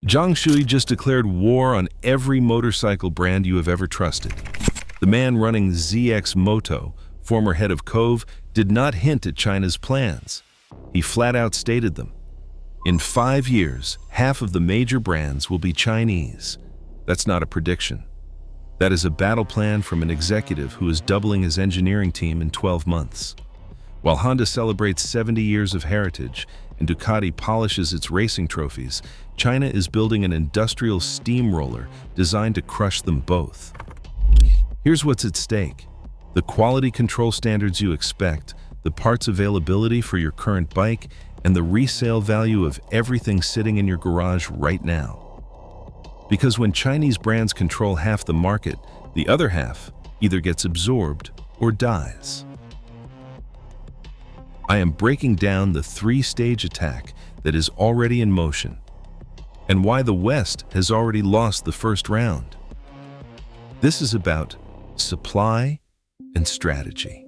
Zhang Xue just declared war on every motorcycle brand you have ever trusted. The man running ZXMOTO, former head of Cove, did not hint at China's plans. He flat out stated them. In 5 years, half of the major brands will be Chinese. That's not a prediction. That is a battle plan from an executive who is doubling his engineering team in 12 months. While Honda celebrates 70 years of heritage and Ducati polishes its racing trophies, China is building an industrial steamroller designed to crush them both. Here's what's at stake: the quality control standards you expect, the parts availability for your current bike, and the resale value of everything sitting in your garage right now. Because when Chinese brands control half the market, the other half either gets absorbed or dies. I am breaking down the 3-stage attack that is already in motion, and why the West has already lost the first round. This is about supply and strategy.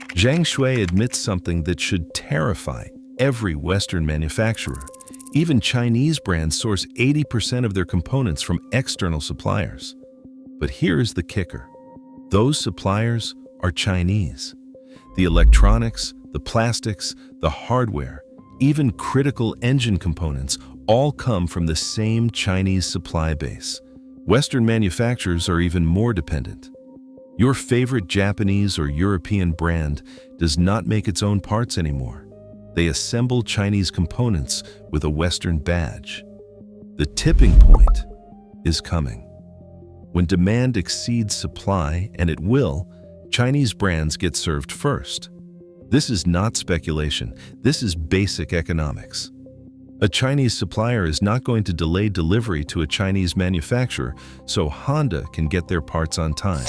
Zhang Xue admits something that should terrify every Western manufacturer. Even Chinese brands source 80% of their components from external suppliers. But here's the kicker: those suppliers are Chinese. The electronics, the plastics, the hardware, even critical engine components all come from the same Chinese supply base. Western manufacturers are even more dependent. Your favorite Japanese or European brand does not make its own parts anymore. They assemble Chinese components with a Western badge. The tipping point is coming. When demand exceeds supply, and it will, Chinese brands get served first. This is not speculation. This is basic economics. A Chinese supplier is not going to delay delivery to a Chinese manufacturer so Honda can get their parts on time.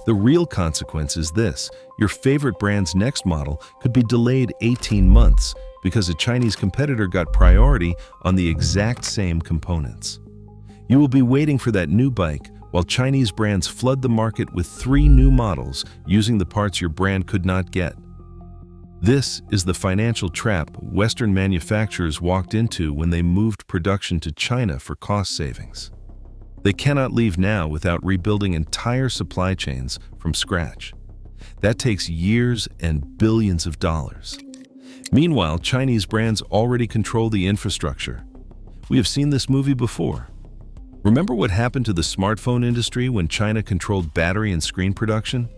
The real consequence is this: your favorite brand's next model could be delayed 18 months because a Chinese competitor got priority on the exact same components. You will be waiting for that new bike while Chinese brands flood the market with 3 new models using the parts your brand could not get. This is the financial trap Western manufacturers walked into when they moved production to China for cost savings. They cannot leave now without rebuilding entire supply chains from scratch. That takes years and billions of dollars. Meanwhile, Chinese brands already control the infrastructure. We have seen this movie before. Remember what happened to the smartphone industry when China controlled battery and screen production?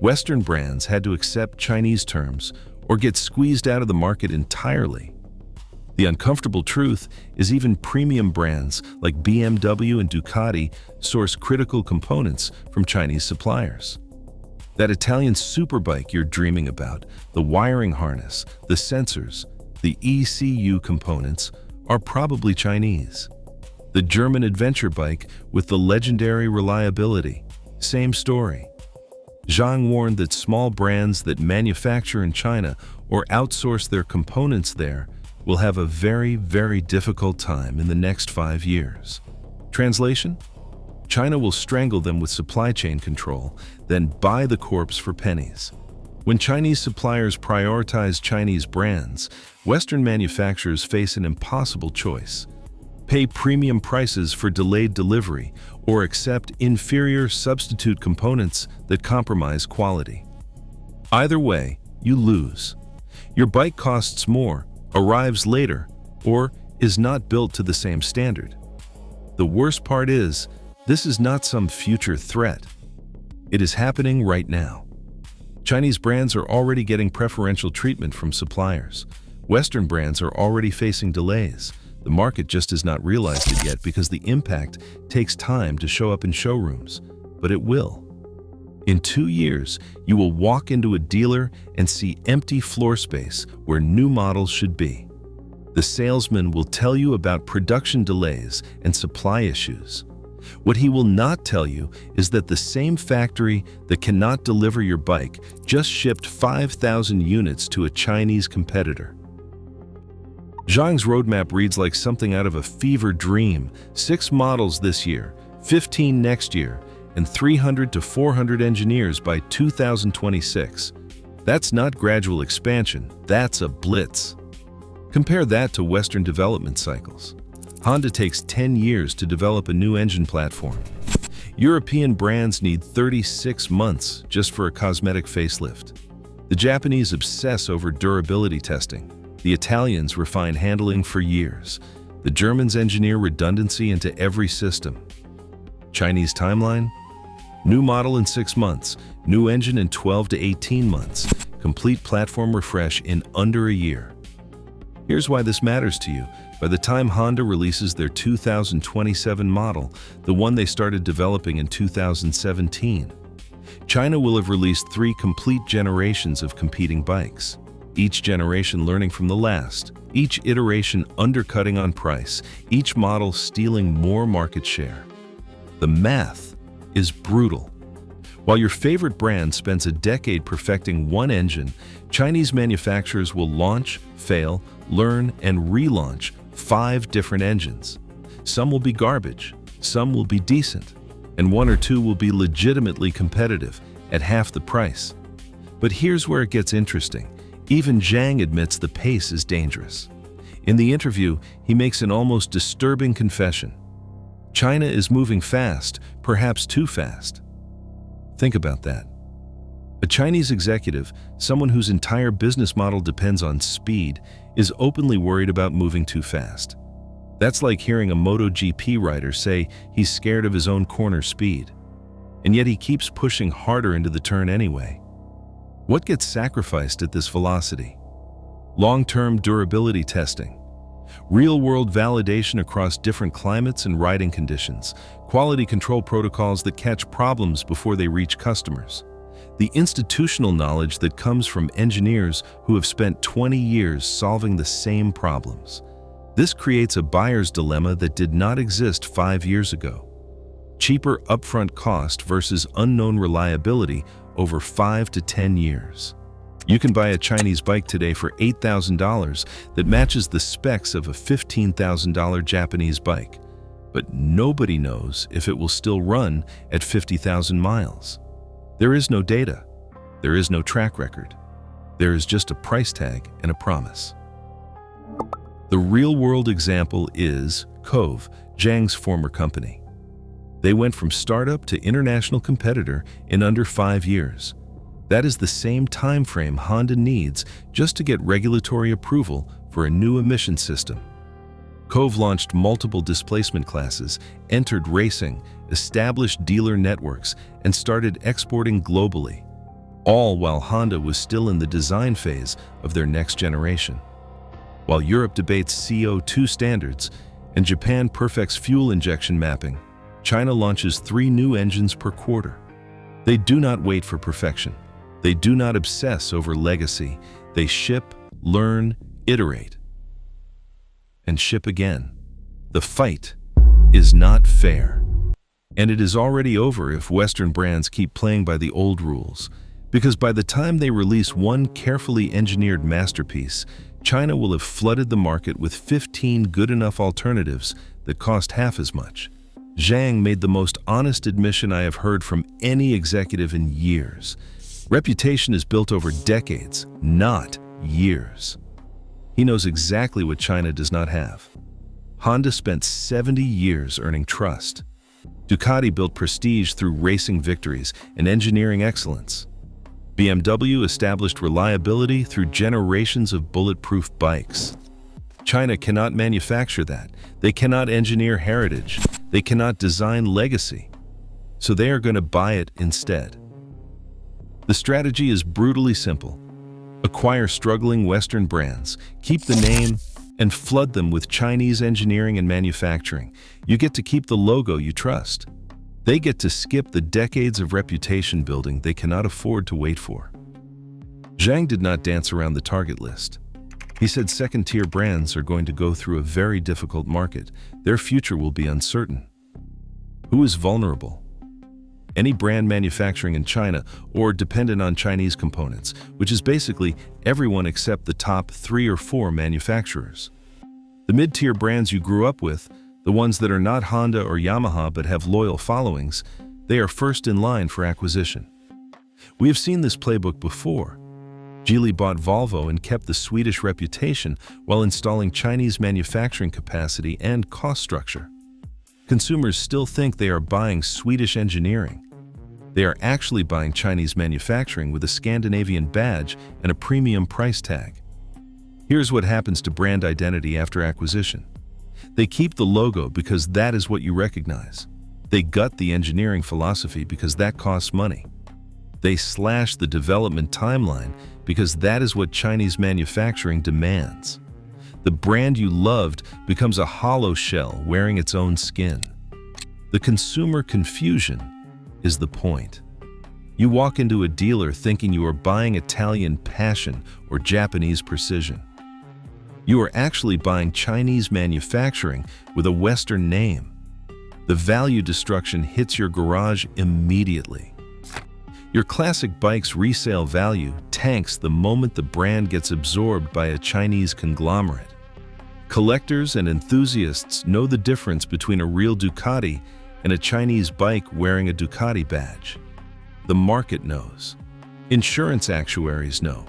Western brands had to accept Chinese terms or get squeezed out of the market entirely. The uncomfortable truth is even premium brands like BMW and Ducati source critical components from Chinese suppliers. That Italian superbike you're dreaming about, the wiring harness, the sensors, the ECU components are probably Chinese. The German adventure bike with the legendary reliability, same story. Zhang warned that small brands that manufacture in China or outsource their components there will have a very, very difficult time in the next 5 years. Translation? China will strangle them with supply chain control, then buy the corpse for pennies. When Chinese suppliers prioritize Chinese brands, Western manufacturers face an impossible choice: pay premium prices for delayed delivery or accept inferior substitute components that compromise quality. Either way, you lose. Your bike costs more, arrives later, or is not built to the same standard. The worst part is, this is not some future threat. It is happening right now. Chinese brands are already getting preferential treatment from suppliers. Western brands are already facing delays. The market just has not realized it yet because the impact takes time to show up in showrooms, but it will. In 2 years, you will walk into a dealer and see empty floor space where new models should be. The salesman will tell you about production delays and supply issues. What he will not tell you is that the same factory that cannot deliver your bike just shipped 5,000 units to a Chinese competitor. Zhang's roadmap reads like something out of a fever dream: 6 models this year, 15 next year, and 300 to 400 engineers by 2026. That's not gradual expansion, that's a blitz. Compare that to Western development cycles. Honda takes 10 years to develop a new engine platform. European brands need 36 months just for a cosmetic facelift. The Japanese obsess over durability testing. The Italians refine handling for years. The Germans engineer redundancy into every system. Chinese timeline? New model in 6 months, new engine in 12 to 18 months, complete platform refresh in under a year. Here's why this matters to you. By the time Honda releases their 2027 model, the one they started developing in 2017, China will have released 3 complete generations of competing bikes, each generation learning from the last, each iteration undercutting on price, each model stealing more market share. The math is brutal. While your favorite brand spends a decade perfecting one engine, Chinese manufacturers will launch, fail, learn, and relaunch 5 different engines. Some will be garbage, some will be decent, and 1 or 2 will be legitimately competitive at half the price. But here's where it gets interesting. Even Zhang admits the pace is dangerous. In the interview, he makes an almost disturbing confession. China is moving fast, perhaps too fast. Think about that. A Chinese executive, someone whose entire business model depends on speed, is openly worried about moving too fast. That's like hearing a MotoGP rider say he's scared of his own corner speed. And yet he keeps pushing harder into the turn anyway. What gets sacrificed at this velocity? Long-term durability testing, real-world validation across different climates and riding conditions, quality control protocols that catch problems before they reach customers, the institutional knowledge that comes from engineers who have spent 20 years solving the same problems. This creates a buyer's dilemma that did not exist 5 years ago. Cheaper upfront cost versus unknown reliability over 5 to 10 years. You can buy a Chinese bike today for $8,000 that matches the specs of a $15,000 Japanese bike, but nobody knows if it will still run at 50,000 miles. There is no data. There is no track record. There is just a price tag and a promise. The real-world example is Cove, Zhang's former company. They went from startup to international competitor in under 5 years. That is the same time frame Honda needs just to get regulatory approval for a new emission system. Cove launched multiple displacement classes, entered racing, established dealer networks, and started exporting globally, all while Honda was still in the design phase of their next generation. While Europe debates CO2 standards and Japan perfects fuel injection mapping, China launches 3 new engines per quarter. They do not wait for perfection. They do not obsess over legacy. They ship, learn, iterate, and ship again. The fight is not fair. And it is already over if Western brands keep playing by the old rules, because by the time they release one carefully engineered masterpiece, China will have flooded the market with 15 good enough alternatives that cost half as much. Zhang made the most honest admission I have heard from any executive in years. Reputation is built over decades, not years. He knows exactly what China does not have. Honda spent 70 years earning trust. Ducati built prestige through racing victories and engineering excellence. BMW established reliability through generations of bulletproof bikes. China cannot manufacture that. They cannot engineer heritage. They cannot design legacy. So they are going to buy it instead. The strategy is brutally simple. Acquire struggling Western brands, keep the name, and flood them with Chinese engineering and manufacturing. You get to keep the logo you trust. They get to skip the decades of reputation building they cannot afford to wait for. Zhang did not dance around the target list. He said second-tier brands are going to go through a very difficult market. Their future will be uncertain. Who is vulnerable? Any brand manufacturing in China or dependent on Chinese components, which is basically everyone except the top 3 or 4 manufacturers. The mid-tier brands you grew up with, the ones that are not Honda or Yamaha but have loyal followings, they are first in line for acquisition. We have seen this playbook before. Geely bought Volvo and kept the Swedish reputation while installing Chinese manufacturing capacity and cost structure. Consumers still think they are buying Swedish engineering. They are actually buying Chinese manufacturing with a Scandinavian badge and a premium price tag. Here's what happens to brand identity after acquisition. They keep the logo because that is what you recognize. They gut the engineering philosophy because that costs money. They slash the development timeline because that is what Chinese manufacturing demands. The brand you loved becomes a hollow shell wearing its own skin. The consumer confusion is the point. You walk into a dealer thinking you are buying Italian passion or Japanese precision. You are actually buying Chinese manufacturing with a Western name. The value destruction hits your garage immediately. Your classic bike's resale value tanks the moment the brand gets absorbed by a Chinese conglomerate. Collectors and enthusiasts know the difference between a real Ducati and a Chinese bike wearing a Ducati badge. The market knows. Insurance actuaries know.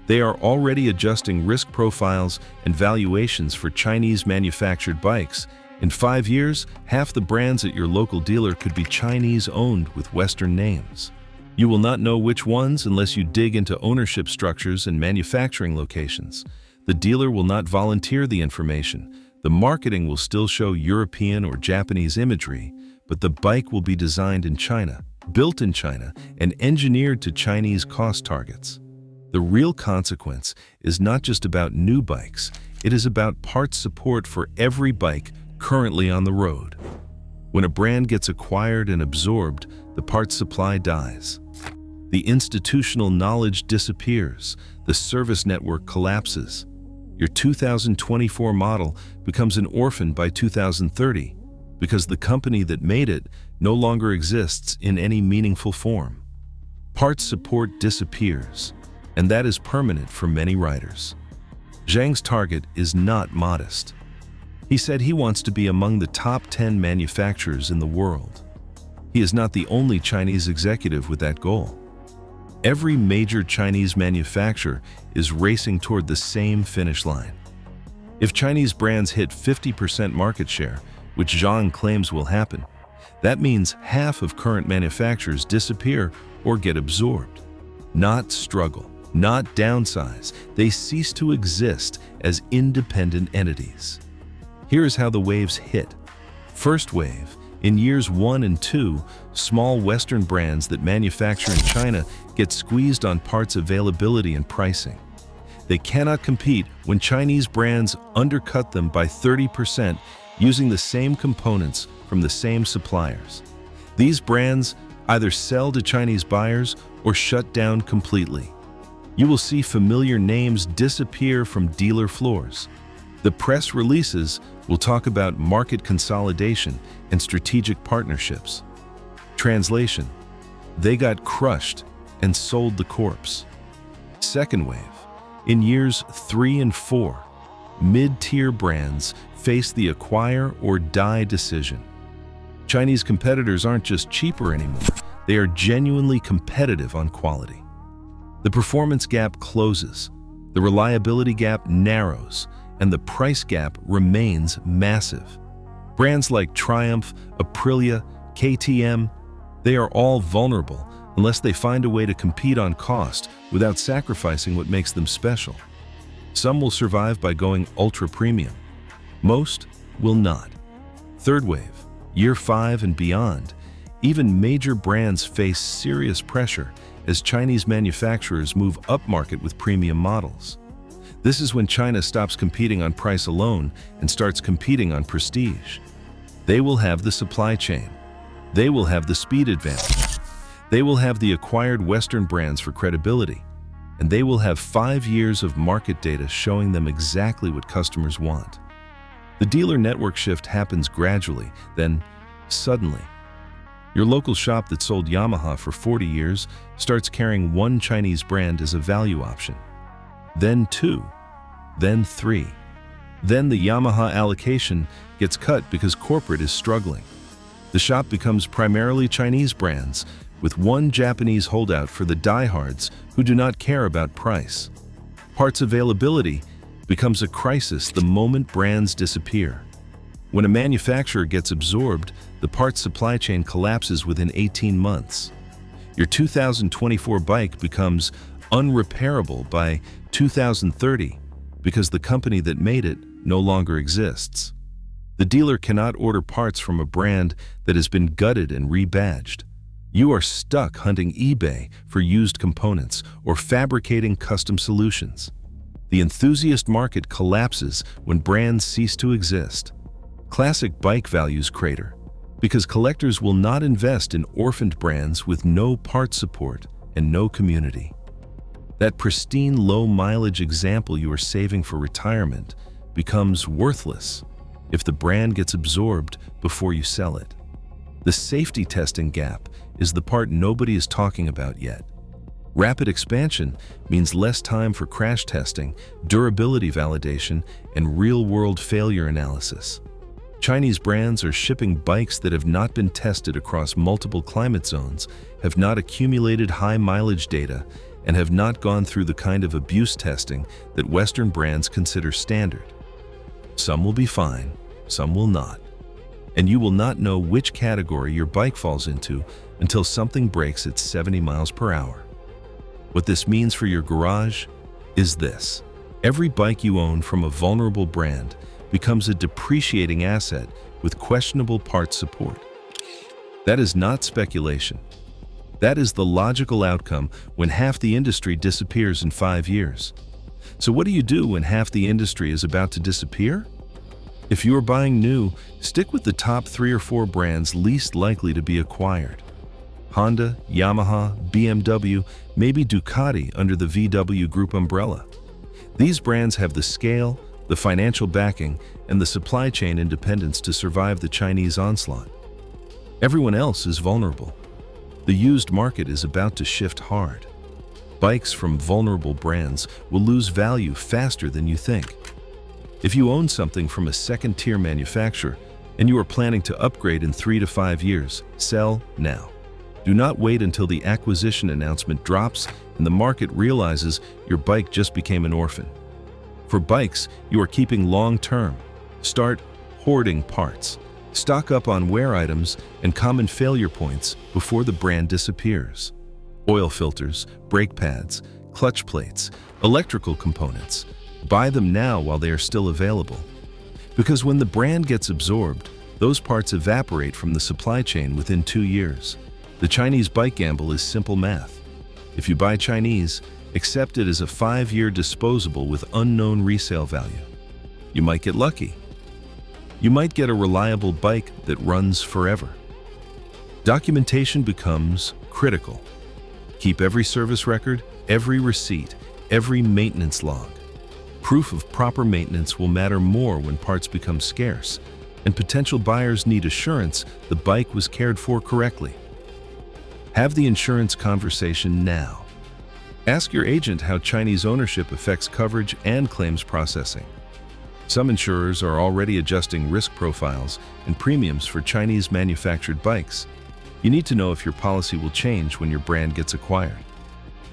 They are already adjusting risk profiles and valuations for Chinese manufactured bikes. In 5 years, half the brands at your local dealer could be Chinese-owned with Western names. You will not know which ones unless you dig into ownership structures and manufacturing locations. The dealer will not volunteer the information. The marketing will still show European or Japanese imagery, but the bike will be designed in China, built in China, and engineered to Chinese cost targets. The real consequence is not just about new bikes, it is about parts support for every bike currently on the road. When a brand gets acquired and absorbed, the parts supply dies. The institutional knowledge disappears, the service network collapses. Your 2024 model becomes an orphan by 2030 because the company that made it no longer exists in any meaningful form. Parts support disappears, and that is permanent for many riders. Zhang's target is not modest. He said he wants to be among the top 10 manufacturers in the world. He is not the only Chinese executive with that goal. Every major Chinese manufacturer is racing toward the same finish line. If Chinese brands hit 50% market share, which Zhang claims will happen, that means half of current manufacturers disappear or get absorbed. Not struggle, not downsize, they cease to exist as independent entities. Here is how the waves hit. First wave, in years 1 and 2, small Western brands that manufacture in China get squeezed on parts availability and pricing. They cannot compete when Chinese brands undercut them by 30% using the same components from the same suppliers. These brands either sell to Chinese buyers or shut down completely. You will see familiar names disappear from dealer floors. The press releases will talk about market consolidation and strategic partnerships. Translation: they got crushed and sold the corpse. Second wave, in years 3 and 4, mid-tier brands face the acquire or die decision. Chinese competitors aren't just cheaper anymore, they are genuinely competitive on quality. The performance gap closes, the reliability gap narrows, and the price gap remains massive. Brands like Triumph, Aprilia, KTM, they are all vulnerable unless they find a way to compete on cost without sacrificing what makes them special. Some will survive by going ultra-premium. Most will not. Third wave, year 5 and beyond, even major brands face serious pressure as Chinese manufacturers move upmarket with premium models. This is when China stops competing on price alone and starts competing on prestige. They will have the supply chain. They will have the speed advantage. They will have the acquired Western brands for credibility. And they will have 5 years of market data showing them exactly what customers want. The dealer network shift happens gradually, then suddenly. Your local shop that sold Yamaha for 40 years starts carrying one Chinese brand as a value option. Then 2, then 3. Then the Yamaha allocation gets cut because corporate is struggling. The shop becomes primarily Chinese brands, with one Japanese holdout for the diehards who do not care about price. Parts availability becomes a crisis the moment brands disappear. When a manufacturer gets absorbed, the parts supply chain collapses within 18 months. Your 2024 bike becomes unrepairable by 2030 because the company that made it no longer exists. The dealer cannot order parts from a brand that has been gutted and rebadged. You are stuck hunting eBay for used components or fabricating custom solutions. The enthusiast market collapses when brands cease to exist. Classic bike values crater because collectors will not invest in orphaned brands with no part support and no community. That pristine low-mileage example you are saving for retirement becomes worthless if the brand gets absorbed before you sell it. The safety testing gap is the part nobody is talking about yet. Rapid expansion means less time for crash testing, durability validation, and real-world failure analysis. Chinese brands are shipping bikes that have not been tested across multiple climate zones, have not accumulated high-mileage data, and have not gone through the kind of abuse testing that Western brands consider standard. Some will be fine, some will not. And you will not know which category your bike falls into until something breaks at 70 miles per hour. What this means for your garage is this. Every bike you own from a vulnerable brand becomes a depreciating asset with questionable parts support. That is not speculation. That is the logical outcome when half the industry disappears in 5 years. So what do you do when half the industry is about to disappear? If you are buying new, stick with the top 3 or 4 brands least likely to be acquired. Honda, Yamaha, BMW, maybe Ducati under the VW Group umbrella. These brands have the scale, the financial backing, and the supply chain independence to survive the Chinese onslaught. Everyone else is vulnerable. The used market is about to shift hard. Bikes from vulnerable brands will lose value faster than you think. If you own something from a second-tier manufacturer and you are planning to upgrade in 3 to 5 years, sell now. Do not wait until the acquisition announcement drops and the market realizes your bike just became an orphan. For bikes you are keeping long-term, start hoarding parts. Stock up on wear items and common failure points before the brand disappears. Oil filters, brake pads, clutch plates, electrical components. Buy them now while they are still available. Because when the brand gets absorbed, those parts evaporate from the supply chain within 2 years. The Chinese bike gamble is simple math. If you buy Chinese, accept it as a 5-year disposable with unknown resale value. You might get lucky. You might get a reliable bike that runs forever. Documentation becomes critical. Keep every service record, every receipt, every maintenance log. Proof of proper maintenance will matter more when parts become scarce, and potential buyers need assurance the bike was cared for correctly. Have the insurance conversation now. Ask your agent how Chinese ownership affects coverage and claims processing. Some insurers are already adjusting risk profiles and premiums for Chinese manufactured bikes. You need to know if your policy will change when your brand gets acquired.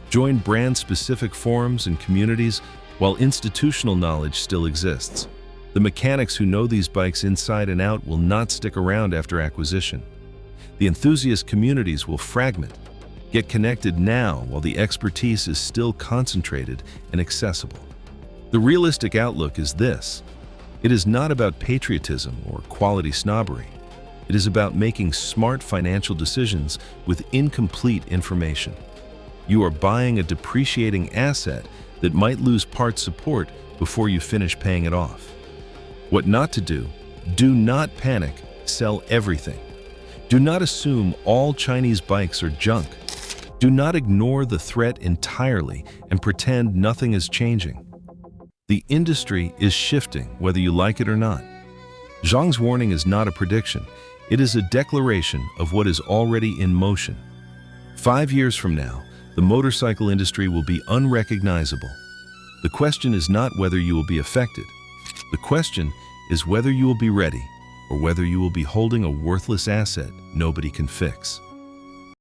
Join brand-specific forums and communities while institutional knowledge still exists. The mechanics who know these bikes inside and out will not stick around after acquisition. The enthusiast communities will fragment. Get connected now while the expertise is still concentrated and accessible. The realistic outlook is this. It is not about patriotism or quality snobbery. It is about making smart financial decisions with incomplete information. You are buying a depreciating asset that might lose part support before you finish paying it off. What not to do: do not panic, sell everything. Do not assume all Chinese bikes are junk. Do not ignore the threat entirely and pretend nothing is changing. The industry is shifting, whether you like it or not. Zhang's warning is not a prediction. It is a declaration of what is already in motion. 5 years from now, the motorcycle industry will be unrecognizable. The question is not whether you will be affected. The question is whether you will be ready, or whether you will be holding a worthless asset nobody can fix.